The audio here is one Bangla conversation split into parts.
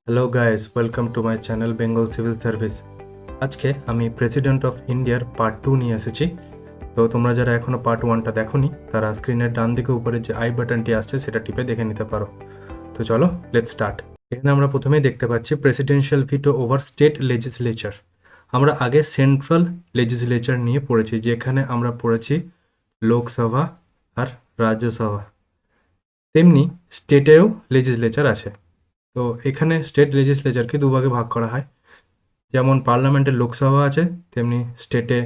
Hello guys, welcome to my channel Bengal civil service. আজকে আমি প্রেসিডেন্ট অফ ইন্ডিয়ার পার্ট 2 নিয়ে এসেছি। তো তোমরা যারা এখনও পার্ট 1টা দেখোনি তারা স্ক্রিনের ডান দিকে উপরে যে আই বাটনটি আসছে সেটা টিপে দেখে নিতে পারো। তো চলো লেটস স্টার্ট। এখানে আমরা প্রথমেই দেখতে পাচ্ছি প্রেসিডেন্সিয়াল ভিটো ওভার স্টেট লেজিসলেচার। আমরা আগে সেন্ট্রাল লেজিসলেচার নিয়ে পড়েছি, যেখানে আমরা পড়েছি লোকসভা আর রাজ্যসভা। তেমনি স্টেটেও লেজিসলেচার আছে। তো এখানে স্টেট লেজিসলেচারকে দুভাগে ভাগ করা হয়। যেমন পার্লামেন্টে লোকসভা আছে, তেমনি স্টেটে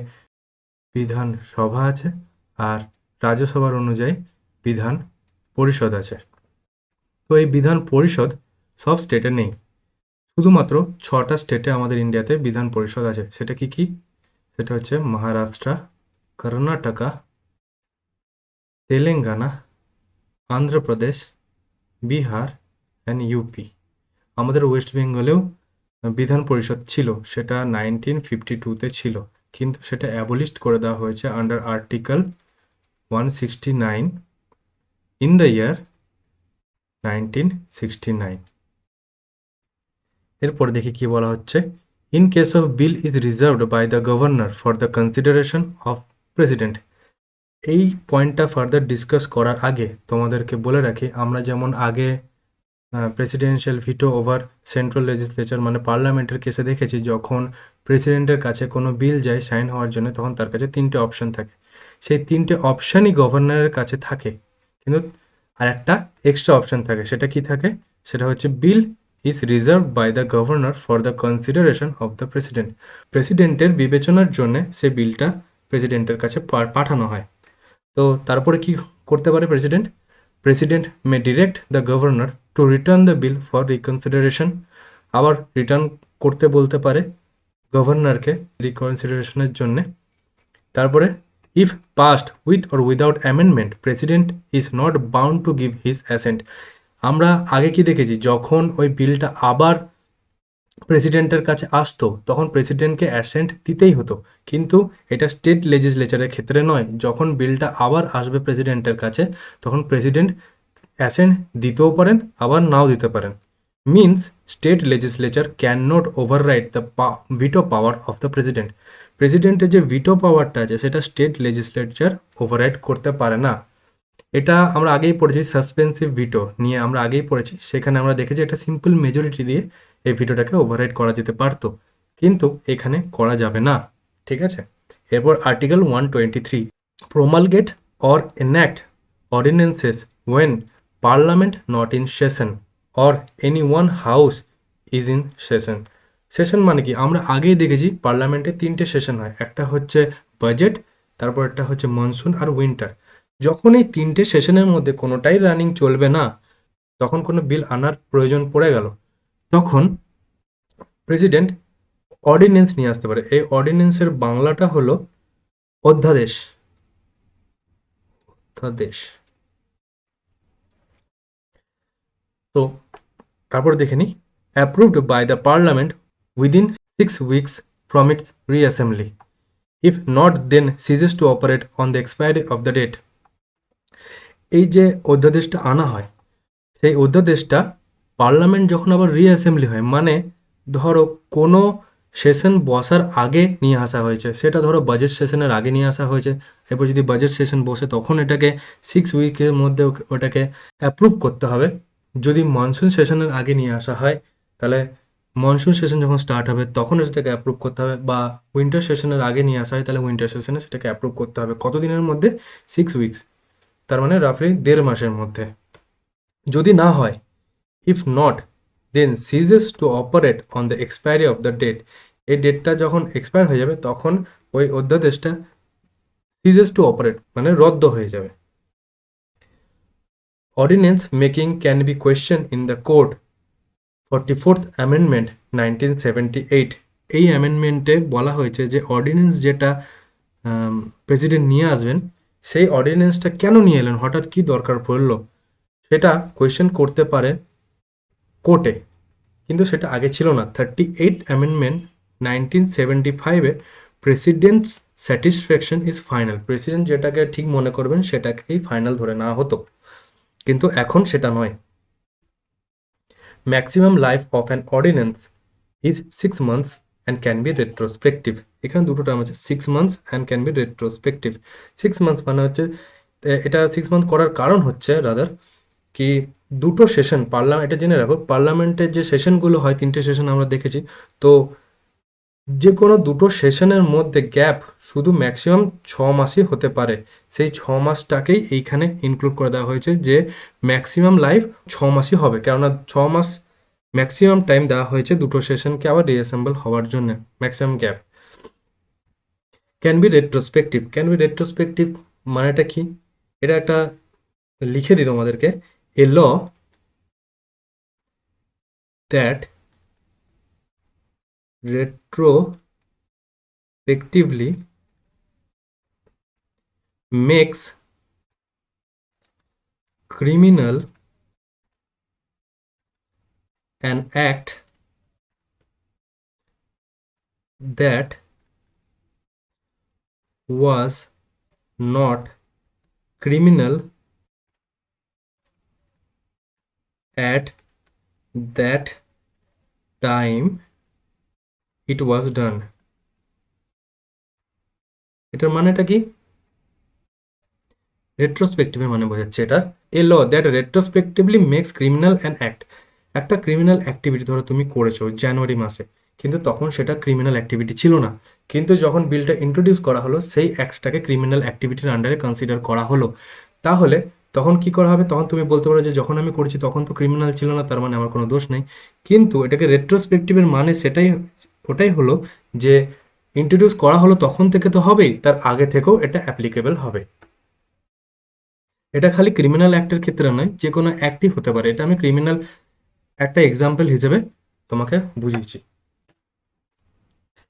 বিধানসভা আছে, আর রাজ্যসভার অনুযায়ী বিধান পরিষদ আছে। তো এই বিধান পরিষদ সব স্টেটে নেই, শুধুমাত্র 6টা স্টেটে আমাদের ইন্ডিয়াতে বিধান পরিষদ আছে। সেটা কি কি? সেটা হচ্ছে মহারাষ্ট্র, কর্ণাটকা, তেলেঙ্গানা, অন্ধ্রপ্রদেশ, বিহার অ্যান্ড ইউপি। আমাদের ওয়েস্ট বেঙ্গলেও বিধান পরিষদ ছিল, সেটা 1952-তে ছিল, কিন্তু সেটা অ্যাবলিশড করে দেওয়া হয়েছে under article 169 in the year 1969। এরপর দেখি কি বলা হচ্ছে। In case of bill is reserved by the governor for the consideration of president. এই পয়েন্টটা ফার্দার ডিসকাস করার আগে তোমাদেরকে বলে রাখি, আমরা যেমন আগে প্রেসিডেন্সিয়াল ভিটো ওভার সেন্ট্রাল লেজিসলেচার মানে পার্লামেন্টের কেসে দেখেছি, যখন প্রেসিডেন্টের কাছে কোনো বিল যায় সাইন হওয়ার জন্য, তখন তার কাছে 3টে অপশন থাকে। সেই 3টে অপশানই গভর্নরের কাছে থাকে, কিন্তু আর একটা এক্সট্রা অপশন থাকে। সেটা কি থাকে? সেটা হচ্ছে bill is reserve by the governor for the consideration of the president. প্রেসিডেন্টের বিবেচনার জন্য সেই বিলটা প্রেসিডেন্টের কাছে পাঠানো হয়। তো তারপরে কি করতে পারে president? President May direct the governor to return the bill for reconsideration. আবার রিটার্ন করতে বলতে পারে গভর্নরকে রিকনসিডারেশনের জন্যে। তারপরে if past with or without amendment president is not bound to give his accent. আমরা আগে কি দেখেছি, যখন ওই বিলটা আবার প্রেসিডেন্টের কাছে আসতো তখন প্রেসিডেন্টকে অ্যাসেন্ট দিতেই হতো, কিন্তু এটা স্টেট লেজিসলেচারের ক্ষেত্রে নয়। যখন বিলটা আবার আসবে প্রেসিডেন্টের কাছে তখন প্রেসিডেন্ট অ্যাসেন্ট দিতেও পারেন, আবার নাও দিতে পারেন। Means state legislature can not override the veto power of the president. প্রেসিডেন্টের যে ভিটো পাওয়ারটা আছে সেটা স্টেট লেজিসলেচার ওভাররাইড করতে পারে না। এটা আমরা আগেই পড়েছি, সাসপেন্সিভ ভিটো নিয়ে আমরা আগেই পড়েছি। সেখানে আমরা দেখেছি একটা সিম্পল মেজরিটি দিয়ে এই ভিটোটাকে ওভাররাইড করা যেতে পারতো, কিন্তু এখানে করা যাবে না। ঠিক আছে। এরপর article 123, promulgate or enact ordinances when parliament not in session or any one house is in session. Session মানে কি? আমরা আগেই দেখেছি পার্লামেন্টে 3টে সেশন হয়, একটা হচ্ছে বাজেট, তারপর একটা হচ্ছে মনসুন আর উইন্টার। যখন এই 3টে সেশনের মধ্যে কোনোটাই রানিং চলবে না, তখন কোনো বিল আনার প্রয়োজন পড়ে গেল, তখন প্রেসিডেন্ট অর্ডিন্যান্স নিয়ে আসতে পারে। এই অর্ডিন্যান্সের বাংলাটা হলো অধ্যাদেশ। অধ্যাদেশ। তো তারপর দেখে নিই, approved by the parliament within 6 weeks from its reassembly, if not then ceases to operate on the expiry of the date. এই যে অধ্যাদেশটা আনা হয়, সেই অধ্যাদেশটা পার্লামেন্ট যখন আবার রিঅ্যাসেম্বলি হয়, মানে ধরো কোনো সেশন বসার আগে নিয়ে আসা হয়েছে, সেটা ধরো বাজেট সেশনের আগে নিয়ে আসা হয়েছে, এরপর যদি বাজেট সেশন বসে তখন এটাকে 6 উইকের মধ্যে ওটাকে অ্যাপ্রুভ করতে হবে। যদি মনসুন সেশনের আগে নিয়ে আসা হয় তাহলে মনসুন সেশন যখন স্টার্ট হবে তখন সেটাকে অ্যাপ্রুভ করতে হবে, বা উইন্টার সেশনের আগে নিয়ে আসা হয় তাহলে উইন্টার সেশনে সেটাকে অ্যাপ্রুভ করতে হবে। কতদিনের মধ্যে? 6 উইকস, তার মানে রাফলি 1.5 মাসের মধ্যে। যদি না হয়, if not then ceases to operate on the expiry of the date, এই ডেটটা যখন এক্সপায়ার হয়ে যাবে তখন ওই অধ্যাদেশটা সিজেস টু অপারেট মানে রদ্দ হয়ে যাবে। Ordinance making can be question in the court. 44th amendment 1978, এই অ্যামেন্ডমেন্টে বলা হয়েছে যে অর্ডিন্যান্স যেটা প্রেসিডেন্ট নিয়ে আসবেন, সেই অর্ডিন্যান্সটা কেন নিয়ে এলেন, হঠাৎ কি দরকার পড়লো, সেটা কোয়েশ্চেন করতে পারে কোর্টে, কিন্তু সেটা আগে ছিল না। 38th অ্যামেন্ডমেন্ট 1975-এ president's satisfaction is final, president যেটাকে ঠিক মনে করবেন সেটাকেই ফাইনাল ধরে নেওয়া হতো, কিন্তু এখন সেটা নয়। Maximum life of an ordinance is 6 months and can be retrospective. এখানে দুটো টার্ম আছে, 6 months and can be retrospective. 6 months মানে হচ্ছে এটা 6 month করার কারণ হচ্ছে রাদার কি দুটো সেশন পার্লামেন্ট, এটা জেনে রাখো পার্লামেন্টের যে সেশনগুলো হয় 3টে সেশন আমরা দেখেছি, তো যে কোনো দুটো সেশনের মধ্যে গ্যাপ শুধু ম্যাক্সিমাম 6 মাসই হতে পারে। সেই 6 মাসটাকেই এইখানে ইনক্লুড করে দেওয়া হয়েছে যে ম্যাক্সিমাম লাইফ 6 মাসই হবে, কেননা 6 মাস ম্যাক্সিমাম টাইম দেওয়া হয়েছে দুটো সেশনকে আবার রিঅ্যাসেম্বল হওয়ার জন্য, maximum gap. Can be retrospective, can be retrospective মানেটা কি, এটা একটা লিখে দিই তোমাদেরকে। A law that retrospectively makes criminal an act that was not criminal at that time it was done। এটার মানেটা কি, রেট্রোস্পেক্টিভের মানে বোঝাচ্ছে এটা, a law that retrospectively makes criminal an act. একটা ক্রিমিনাল অ্যাক্টিভিটি ধরো তুমি করেছো জানুয়ারি মাসে, কিন্তু তখন সেটা ক্রিমিনাল অ্যাক্টিভিটি ছিল না, কিন্তু যখন বিলটা ইন্ট্রোডিউস করা হলো সেই অ্যাক্টটাকে ক্রিমিনাল অ্যাক্টিভিটির আন্ডারে কনসিডার করা হলো। তাহলে তখন কি করা হবে, তখন তুমি বলতে পারো যে যখন আমি করেছি তখন তো ক্রিমিনাল ছিল না, তার মানে আমার কোনো দোষ নেই। কিন্তু এটাকে রেট্রোস্পেক্টিভের মানে সেটাই, ওটাই হলো যে ইন্ট্রোডিউস করা হলো তখন থেকে তো হবেই, তার আগে থেকেও এটা অ্যাপ্লিকেবল হবে। এটা খালি ক্রিমিনাল অ্যাক্টের ক্ষেত্রে নয়, যে কোনো অ্যাক্টই হতে পারে। এটা আমি ক্রিমিনাল একটা এক্সাম্পল হিসেবে তোমাকে বুঝিয়েছি।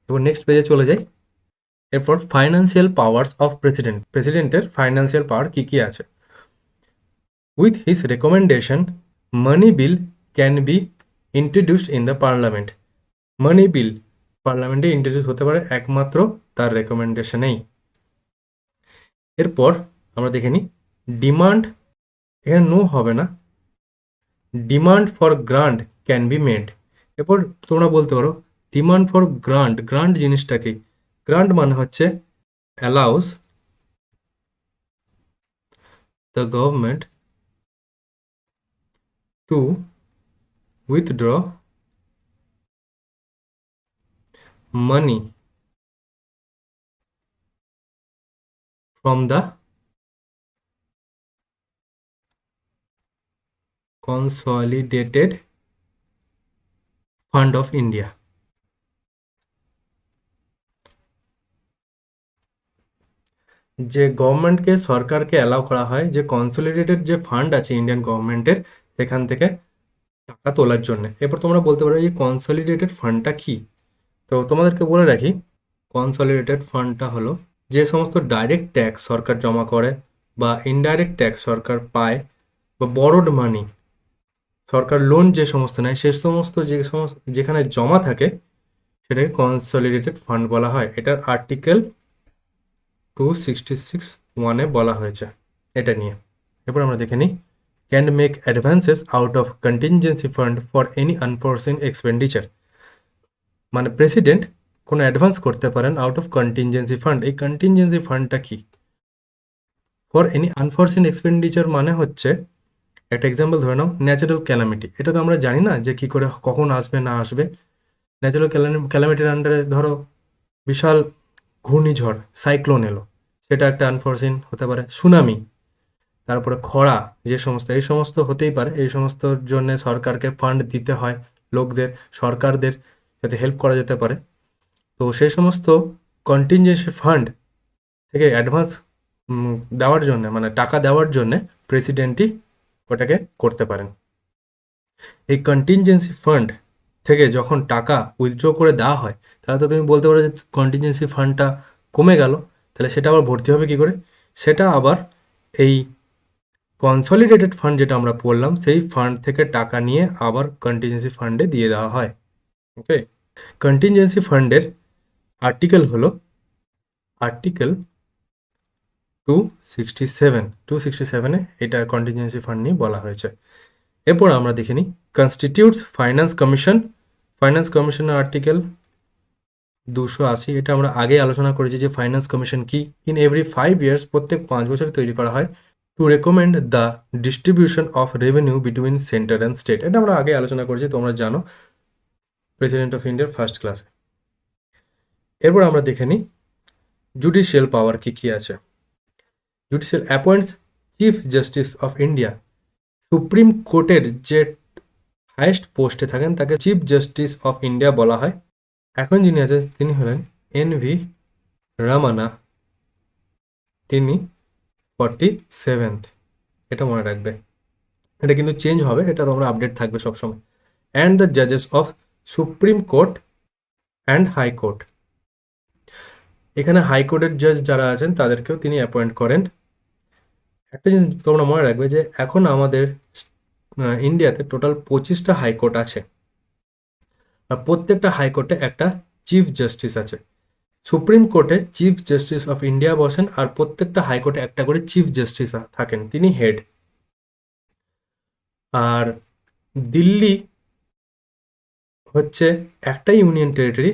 এবার নেক্সট পেজে চলে যাই। এরপর ফাইন্যান্সিয়াল পাওয়ার্স অফ প্রেসিডেন্ট, প্রেসিডেন্টের ফাইন্যান্সিয়াল পাওয়ার কী কী আছে। With his recommendation money bill can be introduced in the parliament. Money bill পার্লামেন্টে ইন্ট্রোডিউস হতে পারে একমাত্র তার রেকমেন্ডেশনেই। এরপর আমরা দেখে নিই ডিমান্ড, এখানে নো হবে না, demand for grant can be made. এরপর তোমরা বলতে পারো ডিমান্ড ফর গ্রান্ট, গ্রান্ট জিনিসটা কি, গ্রান্ট মানে হচ্ছে allows the government to withdraw money from the consolidated fund of India. যে গভর্নমেন্টকে, সরকারকে অ্যালাউ করা হয় যে কনসলিডেটেড যে ফান্ড আছে ইন্ডিয়ান গভর্নমেন্টের, সেখান থেকে টাকা তোলার জন্য। এরপর তোমরা বলতে পারো এই কনসলিডেটেড ফান্ডটা কি। তো তোমাদেরকে বলে রাখি কনসলিডেটেড ফান্ডটা হলো যে সমস্ত ডাইরেক্ট ট্যাক্স সরকার জমা করে বা ইনডাইরেক্ট ট্যাক্স সরকার পায় বা বরোড মানি সরকার লোন যে সমস্ত নেয় সে সমস্ত যে সমস্ত যেখানে জমা থাকে সেটাকে কনসলিডেটেড ফান্ড বলা হয়। এটার আর্টিকেল 266(1) বলা হয়েছে এটা নিয়ে। এরপর আমরা দেখে নিই can make advances out of contingency fund for any unforeseen expenditure. মানে প্রেসিডেন্ট কোনো অ্যাডভান্স করতে পারেন আউট অফ কন্টিনজেন্সি ফান্ড। এই কন্টিনজেন্সি ফান্ডটা কি, ফর এনি আনফোরসিন এক্সপেন্ডিচার মানে হচ্ছে একটা এক্সাম্পল ধরে নাও ন্যাচারাল ক্যালামিটি, এটা তো আমরা জানি না যে কি করে কখন আসবে না আসবে। ন্যাচারাল ক্যালামিটির আন্ডারে ধরো বিশাল ঘূর্ণিঝড় সাইক্লোন এলো, সেটা একটা আনফোরসিন হতে পারে। সুনামি, তারপরে খরা, যে সমস্ত এই সমস্ত হতেই পারে। এই সমস্তর জন্য সরকারকে ফান্ড দিতে হয় লোকদের, সরকারদের, যাতে হেল্প করা যেতে পারে। তো সেই সমস্ত কন্টিনজেন্সি ফান্ড থেকে অ্যাডভান্স দেওয়ার জন্য, মানে টাকা দেওয়ার জন্য প্রেসিডেন্টই ওটাকে করতে পারেন। এই কন্টিনজেন্সি ফান্ড থেকে যখন টাকা উইথড্র করে দেওয়া হয়, তাহলে তো তুমি বলতে পারো যে কন্টিনজেন্সি ফান্ডটা কমে গেল, তাহলে সেটা আবার ভর্তি হবে কি করে, সেটা আবার এই কনসলিডেটেড ফান্ড যেটা আমরা পড়লাম সেই ফান্ড থেকে টাকা নিয়ে আবার কন্টিনজেন্সি ফান্ডে দিয়ে দেওয়া হয়। ওকে, কন্টিনজেন্সি ফান্ডের আর্টিকেল হলো আর্টিকেল 267, 267-এ এটা কন্টিনজেন্সি ফান্ড নিয়ে বলা হয়েছে। এরপর আমরা দেখে নিই কনস্টিটিউটস ফাইন্যান্স কমিশনের আর্টিকেল 280, এটা আমরা আগে আলোচনা করেছি যে ফাইন্যান্স কমিশন কি। ইন এভরি 5 ইয়ার্স, প্রত্যেক 5 বছর তৈরি করা হয়, to recommend the distribution of revenue between centre and state. এটা আমরা আগে আলোচনা করেছি, তোমরা জানো, প্রেসিডেন্ট অফ ইন্ডিয়ার ফার্স্ট ক্লাসে। এরপর আমরা দেখে নিই জুডিশিয়াল পাওয়ার কি কি আছে। Judicial অ্যাপয়েন্টস chief justice of India. Supreme কোর্টের যে হাইয়েস্ট পোস্টে থাকেন তাকে চিফ জাস্টিস অফ ইন্ডিয়া বলা হয়। এখন যিনি আছেন তিনি হলেন এন.ভি. রামানা, তিনি 47th। এটা মনে রাখবে, এটা কিন্তু চেঞ্জ হবে, এটা তোমরা আপডেট থাকবে সবসময়। অ্যান্ড দ্য জাজেস of supreme court and high court, এখানে হাইকোর্টের জাজ যারা আছেন তাদেরকেও তিনি অ্যাপয়েন্ট করেন। একটা জিনিস তোমরা মনে রাখবে যে এখন আমাদের ইন্ডিয়াতে টোটাল 25টা হাইকোর্ট আছে, আর প্রত্যেকটা হাইকোর্টে একটা চিফ জাস্টিস আছে। সুপ্রিম কোর্টে চিফ জাস্টিস অফ ইন্ডিয়া বসেন, আর প্রত্যেকটা হাইকোর্টে একটা করে চিফ জাস্টিস থাকেন, তিনি হেড। আর দিল্লি হচ্ছে একটা ইউনিয়ন টেরিটরি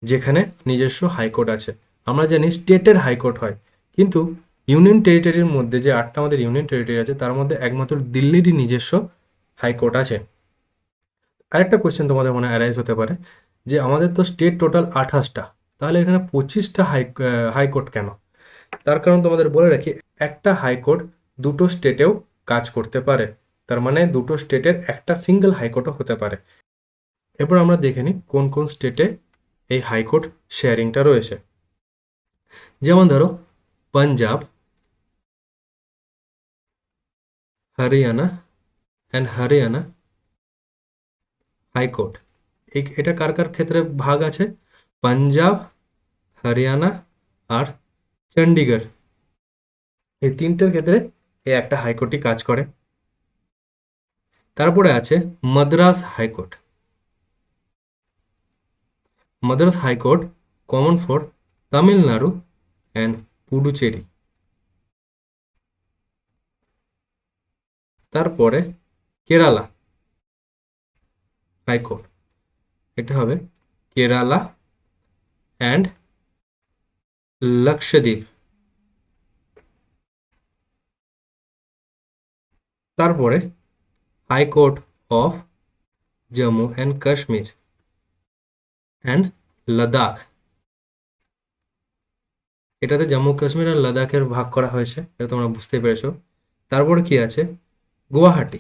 যেখানে নিজস্ব হাইকোর্ট আছে। আমরা জানি স্টেটের হাইকোর্ট হয়, কিন্তু ইউনিয়ন টেরিটরির মধ্যে যে 8টা আমাদের ইউনিয়ন টেরিটরি আছে তার মধ্যে একমাত্র দিল্লিরই নিজস্ব হাইকোর্ট আছে। আরেকটা কোয়েশ্চেন তোমাদের মনে অ্যারাইজ হতে পারে যে আমাদের তো স্টেট টোটাল 28টা, তাহলে এখানে 25টা হাইকোর্ট কেন? তার কারণ তোমাদের বলে রাখি, একটা হাইকোর্ট দুটো স্টেটেও কাজ করতে পারে, তার মানে দুটো স্টেটের একটা সিঙ্গেল হাইকোর্টও হতে পারে। এরপর আমরা দেখে নিই কোন কোন স্টেটে এই হাইকোর্ট শেয়ারিংটা রয়েছে। যেমন ধরো পাঞ্জাব, হরিয়ানা অ্যান্ড হরিয়ানা হাইকোর্ট, এটা কার কার ক্ষেত্রে ভাগ আছে? পাঞ্জাব, হরিয়ানা আর চণ্ডীগড়, এই তিনটের ক্ষেত্রে এই একটা হাইকোর্টই কাজ করে। তারপরে আছে Madras high court. Madras high court common for Tamil Nadu and Puducherry. তারপরে কেরালা হাইকোর্ট, এটা হবে কেরালা অ্যান্ড লক্ষদ্বীপ। তারপরে high court of Jammu and Kashmir and Ladakh, এটাতে জম্মু কাশ্মীর আর লাদাখের ভাগ করা হয়েছে, এটা তোমরা বুঝতে পেরেছো। তারপরে কি আছে? গুয়াহাটি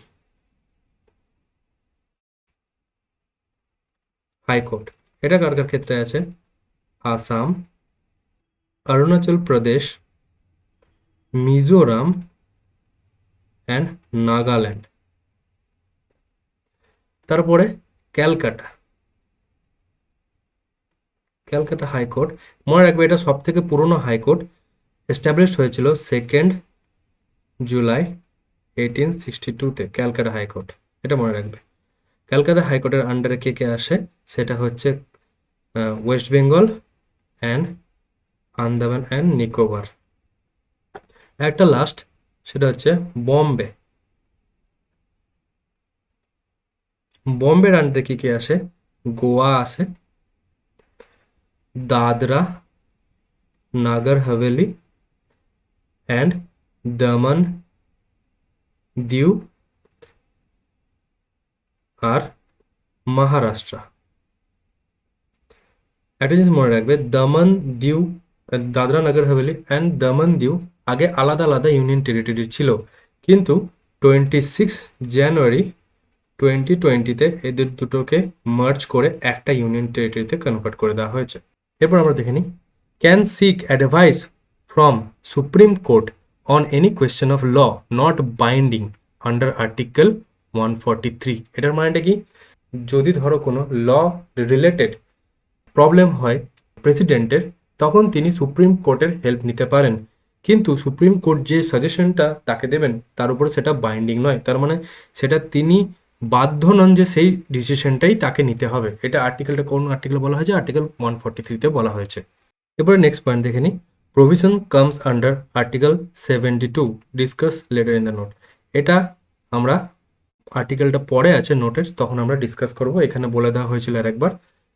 হাইকোর্ট, এটা কার কার ক্ষেত্রে আছে? আসাম, অরুণাচল প্রদেশ, মিজোরাম অ্যান্ড নাগাল্যান্ড। তারপরে ক্যালকাটা হাইকোর্ট, মনে রাখবে এটা সব থেকে পুরনো হাইকোর্ট, এস্টাবলিশড হয়েছিল 2 জুলাই 1862-তে ক্যালকাটা হাইকোর্ট, এটা মনে রাখবে। ক্যালকাটা হাইকোর্টের আন্ডারে কে কে আসে? সেটা হচ্ছে West Bengal and Andaman and Nicobar. একটা লাস্ট, সেটা হচ্ছে বম্বের আন্ডারে কি কে আসে? গোয়া আসে, দাদরা নাগর হাভেলি অ্যান্ড দমন দিউ আর মহারাষ্ট্র। একটা জিনিস মনে রাখবে, দমন দিউ, দাদরা নগর হাভেলি অ্যান্ড দমন দিউ আগে আলাদা আলাদা ইউনিয়ন টেরিটরি ছিল, কিন্তু 26 জানুয়ারি 2020-তে এদের দুটোকে মার্জ করে একটা ইউনিয়ন টেরিটরিতে কনভার্ট করে দেওয়া হয়েছে। এরপর আমরা দেখে নিই can seek advice from supreme court on any question of law not binding under article 143। এটার মানেটা কি? যদি ধরো কোনো ল রিলেটেড প্রবলেম হয় প্রেসিডেন্টের, তখন তিনি সুপ্রিম কোর্টের হেল্প নিতে পারেন, কিন্তু সুপ্রিম কোর্ট যে সাজেশনটা তাকে দেবেন তার উপরে সেটা বাইন্ডিং নয়, তার মানে সেটা তিনি বাধ্য নন যে সেই ডিসিশনটাই তাকে নিতে হবে। এটা আর্টিকেলটা কোন আর্টিকেল বলা হয়েছে? আর্টিকেল 143-তে বলা হয়েছে। এরপরে নেক্সট পয়েন্ট দেখে নিই, provision comes under article 72, discuss letter in the note. এটা আমরা আর্টিকেলটা পরে আছে নোটের, তখন আমরা ডিসকাস করব। এখানে বলে দেওয়া হয়েছিল আর একবার,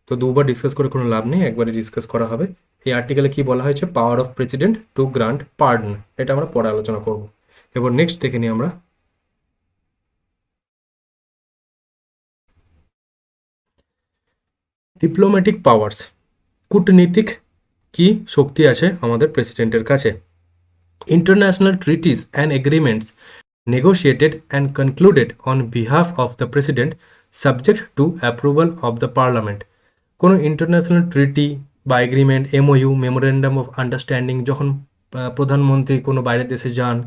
তো দুবার ডিসকাস করে কোনো লাভ নেই, একবারই ডিসকাস করা হবে। এই আর্টিকেলে কি বলা হয়েছে, power of president two grant pardon, এটা আমরা পরে আলোচনা করব। এবার নেক্সট দেখে নিই আমরা। ডিপ্লোম্যাটিক পাওয়ার্স, কূটনীতিক কি শক্তি আছে আমাদের প্রেসিডেন্টের কাছে। International treaties and agreements negotiated and concluded on behalf of the president subject to approval of the parliament। কোনো ইন্টারন্যাশনাল ট্রিটি বা agreement, MoU, memorandum of understanding যখন প্রধানমন্ত্রী কোনো বাইরের দেশে যান,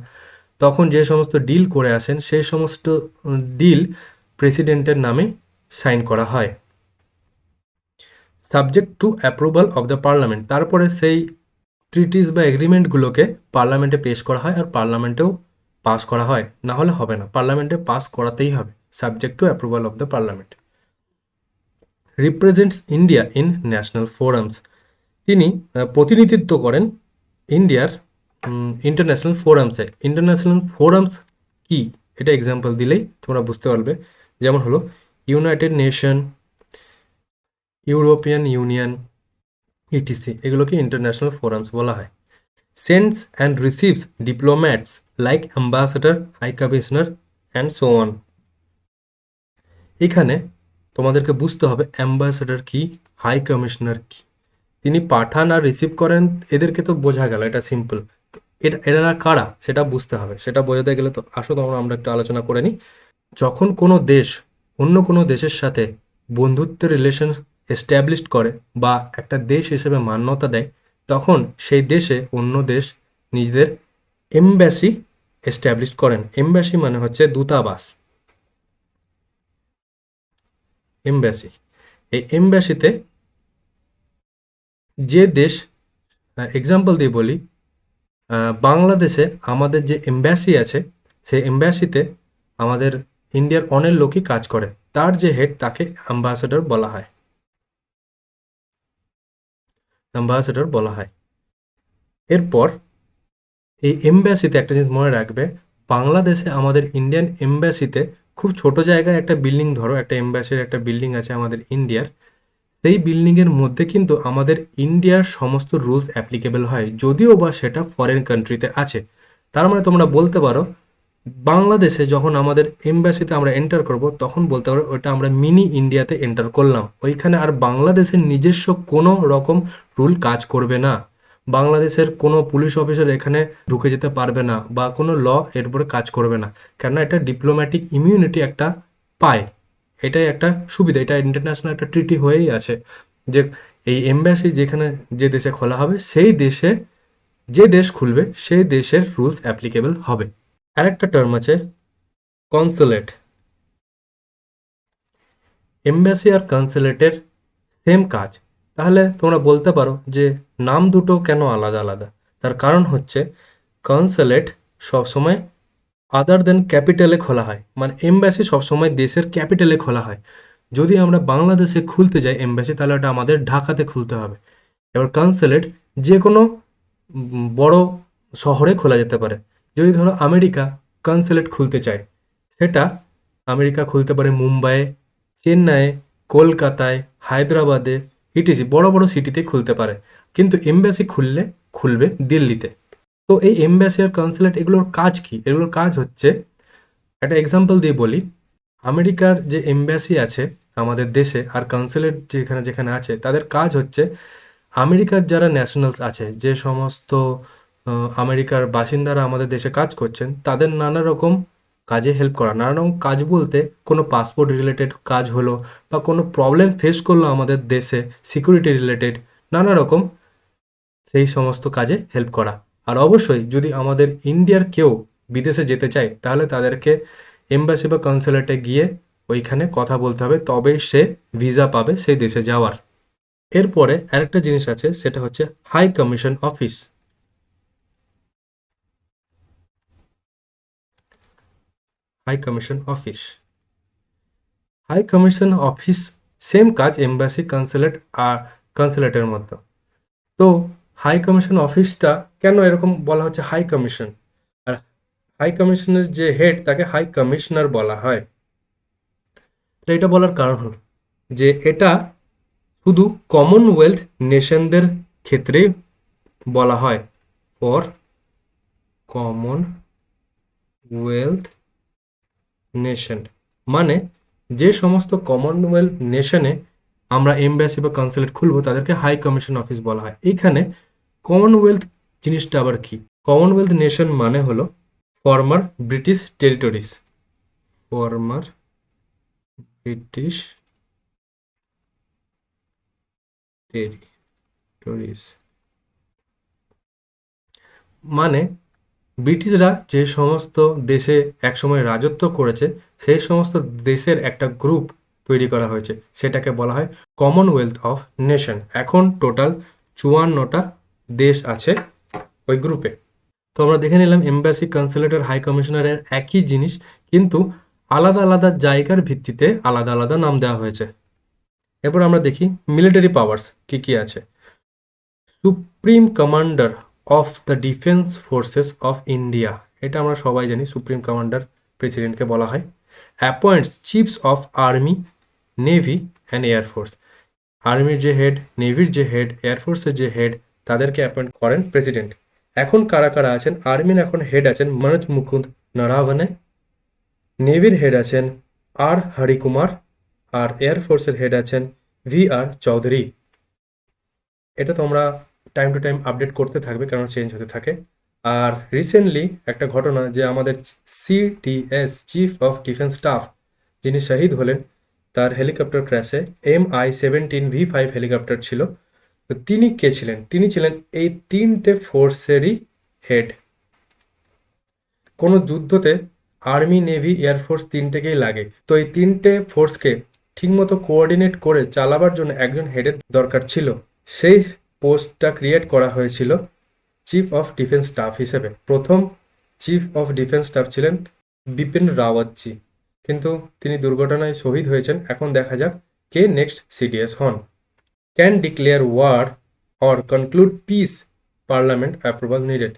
তখন যে সমস্ত ডিল করে আসেন সেই সমস্ত ডিল প্রেসিডেন্টের নামে সাইন করা হয়, subject to approval of the parliament. তারপরে সেই ট্রিটিস বা এগ্রিমেন্টগুলোকে পার্লামেন্টে পেশ করা হয়, আর পার্লামেন্টেও পাস করা হয়, না হলে হবে না, পার্লামেন্টে পাস করাতেই হবে, subject to approval of the parliament. Represents India in national forums, তিনি প্রতিনিধিত্ব করেন ইন্ডিয়ার ইন্টারন্যাশনাল ফোরামসে। ইন্টারন্যাশনাল ফোরামস কি, এটা এক্সাম্পল দিলেই তোমরা বুঝতে পারবে। যেমন হলো United Nation, European Union, ETC, এগুলোকে ইন্টারন্যাশনাল ফোরামস বলা হয়। Sends and receives diplomats like ambassador, high commissioner and so on. এখানে তোমাদেরকে বুঝতে হবে অ্যাম্বাসেডার কি, হাই কমিশনার কি। তিনি পাঠান আর রিসিভ করেন, এদেরকে তো বোঝা গেল, এটা সিম্পল। এরা কারা সেটা বুঝতে হবে, সেটা বোঝাতে গেলে তো আসো তখন আমরা একটু আলোচনা করে নিই। যখন কোনো দেশ অন্য কোনো দেশের সাথে বন্ধুত্বের রিলেশন এস্টাবলিশ করে বা একটা দেশ হিসেবে মান্যতা দেয়, তখন সেই দেশে অন্য দেশ নিজেদের এমব্যাসি এস্টাবলিশ করেন। এমব্যাসি মানে হচ্ছে দূতাবাস, এমব্যাসি। এই এমব্যাসিতে যে দেশ, এক্সাম্পল দিয়ে বলি, বাংলাদেশে আমাদের যে এমব্যাসি আছে, সেই এমব্যাসিতে আমাদের ইন্ডিয়ার অনেক লোকই কাজ করে, তার যে হেড তাকে অ্যাম্বাসেডর বলা হয়, অ্যাম্বাসেডর বলা হয়। এরপর এই এমব্যাসিতে একটা জিনিস মনে রাখবে, বাংলাদেশে আমাদের ইন্ডিয়ান এমব্যাসিতে খুব ছোট জায়গায় একটা বিল্ডিং, ধরো একটা এমব্যাসির একটা বিল্ডিং আছে আমাদের ইন্ডিয়ার, সেই বিল্ডিংয়ের মধ্যে কিন্তু আমাদের ইন্ডিয়ার সমস্ত রুলস অ্যাপ্লিকেবল হয়, যদিও বা সেটা ফরেন কান্ট্রিতে আছে। তার মানে তোমরা বলতে পারো বাংলাদেশে যখন আমাদের এমব্যাসিতে আমরা এন্টার করব, তখন বলতে পারো ওটা আমরা মিনি ইন্ডিয়াতে এন্টার করলাম। ওইখানে আর বাংলাদেশের নিজস্ব কোনো রকম রুল কাজ করবে না, বাংলাদেশের কোনো পুলিশ অফিসার এখানে ঢুকে যেতে পারবে না, বা কোনো ল এর উপরে কাজ করবে না, কেননা এটা ডিপ্লোম্যাটিক ইমিউনিটি একটা পায়। এটাই একটা সুবিধা, এটা ইন্টারন্যাশনাল একটা ট্রিটি হয়েই আছে যে এই এমব্যাসি যেখানে যে দেশে খোলা হবে, সেই দেশে যে দেশ খুলবে সেই দেশের রুলস অ্যাপ্লিকেবল হবে। আরেকটা টার্ম আছে কনসুলেট। এমব্যাসি আর কনসুলেটের সেম কাজ। তাহলে তোমরা বলতে পারো যে নাম দুটো কেন আলাদা আলাদা, তার কারণ হচ্ছে কনসুলেট সবসময় আদার দেন ক্যাপিটালে খোলা হয়, মানে এমব্যাসি সবসময় দেশের ক্যাপিটালে খোলা হয়। যদি আমরা বাংলাদেশে খুলতে যাই এমব্যাসি, তাহলে ওটা আমাদের ঢাকাতে খুলতে হবে। এবার কনসুলেট যে কোনো বড় শহরে খোলা যেতে পারে। যদি ধরো আমেরিকা কনসুলেট খুলতে চায়, সেটা আমেরিকা খুলতে পারে মুম্বাইয়ে, চেন্নাইয়ে, কলকাতায়, হায়দ্রাবাদে, ইটিসি বড় বড় সিটিতে খুলতে পারে, কিন্তু এমব্যাসি খুলবে দিল্লিতে। তো এই এমব্যাসি আর কনসুলেট এগুলোর কাজ কি? এগুলোর কাজ হচ্ছে, একটা এক্সাম্পল দিয়ে বলি, আমেরিকার যে এমব্যাসি আছে আমাদের দেশে আর কনসুলেট যেখানে যেখানে আছে, তাদের কাজ হচ্ছে আমেরিকার যারা ন্যাশনালস আছে, যে সমস্ত আমেরিকার বাসিন্দারা আমাদের দেশে কাজ করছেন, তাদের নানা রকম কাজে হেল্প করা। নানা রকম কাজ বলতে কোনো পাসপোর্ট রিলেটেড কাজ হলো, বা কোনো প্রবলেম ফেস করলো আমাদের দেশে সিকিউরিটি রিলেটেড, নানা রকম সেই সমস্ত কাজে হেল্প করা। আর অবশ্যই যদি আমাদের ইন্ডিয়ার কেউ বিদেশে যেতে চায়, তাহলে তাদেরকে এমবাসি বা কনসুলেটে গিয়ে ওইখানে কথা বলতে হবে, তবেই সে ভিসা পাবে সেই দেশে যাওয়ার। এরপরে আরেকটা জিনিস আছে, সেটা হচ্ছে high commission office. High commission office, high commission office same কাজ এমবাসি কনসুলেট আর কনসুলেটের মতো। তো হাই কমিশন অফিসটা কেন এরকম বলা হচ্ছে হাই কমিশন, আর হাই কমিশনের যে হেড তাকে হাই কমিশনার বলা হয়। তো এটা বলার কারণ হলো যে এটা শুধু কমনওয়েলথ নেশনদের ক্ষেত্রে বলা হয়, ফর কমনওয়েলথ নেশন, মানে যে সমস্ত কমনওয়েলথ নেশনে আমরা এমবাসি বা কনসুলেট খুলবো তাদেরকে হাই কমিশন অফিস বলা হয়। এখানে কমনওয়েলথ জিনিসটা আবার কি? কমনওয়েলথ নেশন মানে হলো former British territories, former British territories, মানে ব্রিটিশরা যে সমস্ত দেশে একসময় রাজত্ব করেছে সেই সমস্ত দেশের একটা গ্রুপ তৈরি করা হয়েছে, সেটাকে বলা হয় কমনওয়েলথ অফ নেশন। এখন টোটাল 54টা দেশ আছে ওই গ্রুপে। তো আমরা দেখে নিলাম এমবাসি, কনসুলেট আর হাই কমিশনারের একই জিনিস, কিন্তু আলাদা আলাদা জায়গার ভিত্তিতে আলাদা আলাদা নাম দেওয়া হয়েছে। এরপর আমরা দেখি মিলিটারি পাওয়ার্স কি কি আছে। Supreme commander of the defence forces of India, এটা আমরা সবাই জানি, সুপ্রিম কমান্ডার প্রেসিডেন্টকে বলা হয়। অ্যাপয়েন্টস chiefs of army, navy and air force, আর্মির যে হেড, নেভির যে হেড, এয়ারফোর্সের যে হেড, তাদেরকে অ্যাপয়েন্ট করেন প্রেসিডেন্ট। এখন কারা কারা আছেন? আর্মির এখন হেড আছেন মনোজ মুকুন্দ নরাভানে, নেভির হেড আছেন আর হরিকুমার, আর এয়ারফোর্সের হেড আছেন VR চৌধুরী। এটা তোমরা টাইম টু টাইম আপডেট করতে থাকবে, কারণ চেঞ্জ হতে থাকে। আর রিসেন্টলি একটা ঘটনা, যে আমাদের CDS chief of defence staff যিনি শহীদ হলেন, তার হেলিকপ্টার ক্র্যাশে MI-17V5 হেলিকপ্টার ছিল। তো তিনি কে ছিলেন? তিনি ছিলেন এই তিনটে ফোর্সেরই হেড। কোনো যুদ্ধতে আর্মি, নেভি, এয়ারফোর্স তিনটেকেই লাগে। তো এই তিনটে ফোর্সকে ঠিকমতো কোঅর্ডিনেট করে চালাবার জন্য একজন হেডের দরকার ছিল। সেই পোস্টটা ক্রিয়েট করা হয়েছিল চিফ অফ ডিফেন্স স্টাফ হিসেবে। প্রথম চিফ অফ ডিফেন্স স্টাফ ছিলেন বিপিন রাওয়াতজি, কিন্তু তিনি দুর্ঘটনায় শহীদ হয়েছেন। এখন দেখা যাক কে নেক্সট CDS হন। Can declare war or conclude peace, parliament approval needed.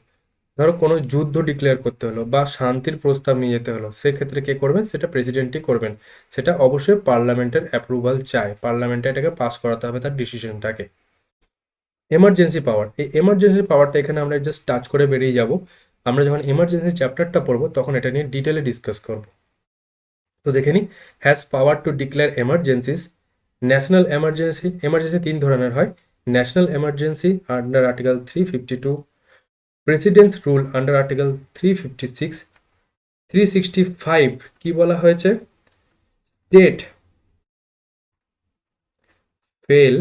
ধরো কোনো যুদ্ধ ডিক্লেয়ার করতে হলো বা শান্তির প্রস্তাব নিয়ে যেতে হলো, সেক্ষেত্রে কে করবেন? সেটা প্রেসিডেন্টই করবেন। সেটা অবশ্যই পার্লামেন্টের অ্যাপ্রুভাল চায়, পার্লামেন্টে এটাকে পাস করাতে হবে তার ডিসিশনটাকে। এমার্জেন্সি পাওয়ার, এই এমার্জেন্সি পাওয়ারটা এখানে আমরা জাস্ট টাচ করে বেরিয়ে যাব। আমরা যখন এমার্জেন্সি চ্যাপ্টারটা পড়বো তখন এটা নিয়ে ডিটেলে ডিসকাস করব। তো দেখে নিই। Has power two declare emergencies. National emergency, emergency তিন ধরনের হয়। National emergency under article 352, presidents rule under article 356, 365 কি বলা হয়েছে? State fail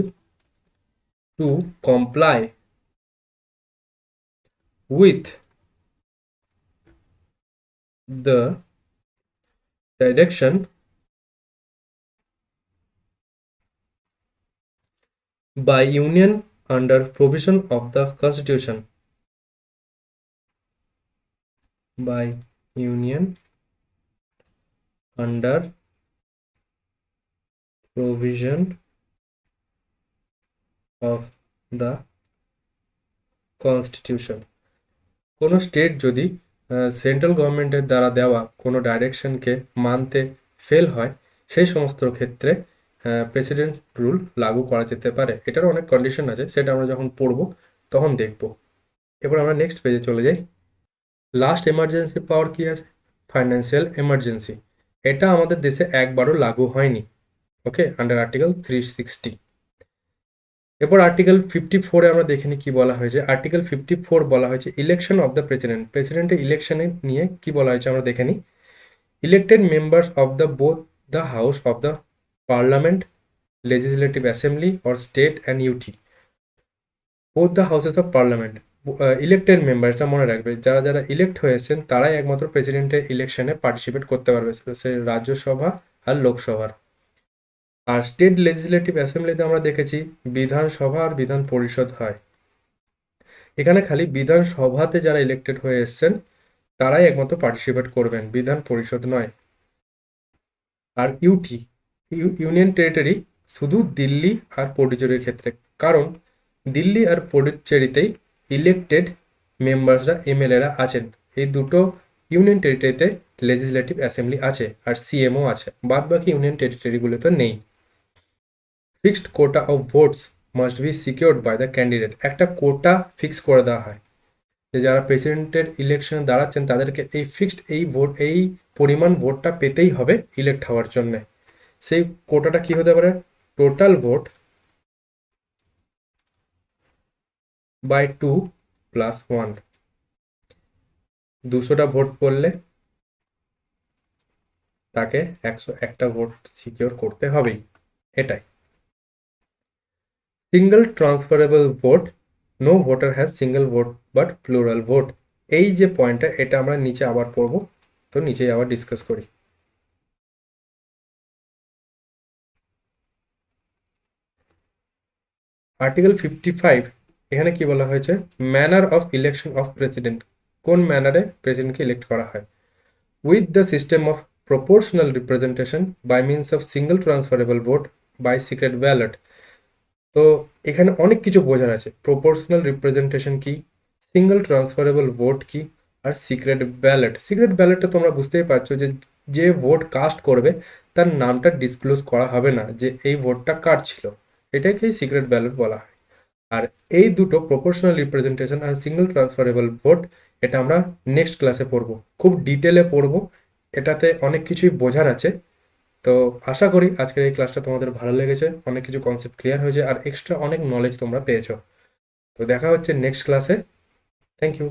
to comply with the direction by union under provision of the constitution, by union under provision of the constitution। কোনো স্টেট যদি সেন্ট্রাল গভর্নমেন্টের দ্বারা দেওয়া কোনো ডাইরেকশনকে মানতে ফেল হয়, সেই সমস্ত ক্ষেত্রে প্রেসিডেন্ট রুল লাগু করা যেতে পারে। এটারও অনেক কন্ডিশন আছে, সেটা আমরা যখন পড়ব তখন দেখব। এবার আমরা নেক্সট পেজে চলে যাই। লাস্ট এমার্জেন্সি পাওয়ার কি আছে? Financial emergency. এটা আমাদের দেশে একবারও লাগু হয়নি, ওকে, আন্ডার আর্টিকেল 360। এরপর আর্টিকেল 54-এ আমরা দেখে নিই কি বলা হয়েছে। আর্টিকেল 54 বলা হয়েছে ইলেকশন অফ দ্য প্রেসিডেন্ট। প্রেসিডেন্টের ইলেকশনে নিয়ে কি বলা হয়েছে আমরা দেখে নিই। Elected members of the both the house of the parliament, legislative assembly or state and UT, both the houses of parliament. Elected মেম্বারটা মনে রাখবে, যারা যারা ইলেক্ট হয়েছেন তারাই একমাত্র প্রেসিডেন্টের ইলেকশনে পার্টিসিপেট করতে পারবে, সে রাজ্যসভা আর লোকসভার। আর স্টেট লেজিসলেটিভ অ্যাসেম্বলিতে আমরা দেখেছি বিধানসভা আর বিধান পরিষদ হয়। এখানে খালি বিধানসভাতে যারা ইলেক্টেড হয়ে এসছেন তারাই একমাত্র পার্টিসিপেট করবেন, বিধান পরিষদ নয়। আর ইউটি, ইউনিয়ন টেরিটরি, শুধু দিল্লি আর পন্ডিচেরির ক্ষেত্রে, কারণ দিল্লি আর পন্ডিচেরিতেই ইলেক্টেড মেম্বার্সরা, MLA-রা আছেন। এই দুটো ইউনিয়ন টেরিটরিতে লেজিসলেটিভ অ্যাসেম্বলি আছে আর সিএমও আছে, বাদ বাকি ইউনিয়ন টেরিটরিগুলোতে নেই। Fixed quota of votes must be secured by the candidate. একটা কোটা ফিক্স করে দেওয়া হয় যে যারা প্রেসিডেন্টের ইলেকশনে দাঁড়াচ্ছেন তাদেরকে এই ফিক্সড এই পরিমাণ ভোটটা পেতেই হবে ইলেক্ট হওয়ার জন্যে। সেই কোটাটা কি হতে পারে? Total vote by 2 + 1। 200টা ভোট পড়লে তাকে 101টা ভোট সিকিউর করতে হবেই, এটাই। Single transferable vote, no voter has single vote but plural vote. এই যে পয়েন্টটা, এটা আমরা নিচে আবার পড়বো, তো নিচে আবার ডিসকাস করি। আর্টিকেল 55 এখানে কি বলা হয়েছে? Manner of election of president, কোন ম্যানারে প্রেসিডেন্টকে ইলেক্ট করা হয়? With the system of proportional representation by means of single transferable vote by secret ballot. তো এখানে অনেক কিছু বোঝার আছে। প্রপোর্শনাল রিপ্রেজেন্টেশন কি, সিঙ্গল ট্রান্সফারেবল ভোট কি, আর সিক্রেট ব্যালট। সিক্রেট ব্যালটটা তোমরা বুঝতেই পারছো যে যে ভোট কাস্ট করবে তার নামটা ডিসক্লোজ করা হবে না যে এই ভোটটা কার ছিল, এটাকেই সিক্রেট ব্যালট বলা হয়। আর এই দুটো প্রপোর্শনাল রিপ্রেজেন্টেশন আর সিঙ্গল ট্রান্সফারেবল ভোট, এটা আমরা নেক্সট ক্লাসে পড়বো, খুব ডিটেলে পড়বো, এটাতে অনেক কিছুই বোঝার আছে। তো আশা করি আজকের এই ক্লাসটা তোমাদের ভালো লেগেছে, অনেক কিছু কনসেপ্ট ক্লিয়ার হয়েছে আর এক্সট্রা অনেক নলেজ তোমরা পেয়েছো। তো দেখা হচ্ছে নেক্সট ক্লাসে। Thank you.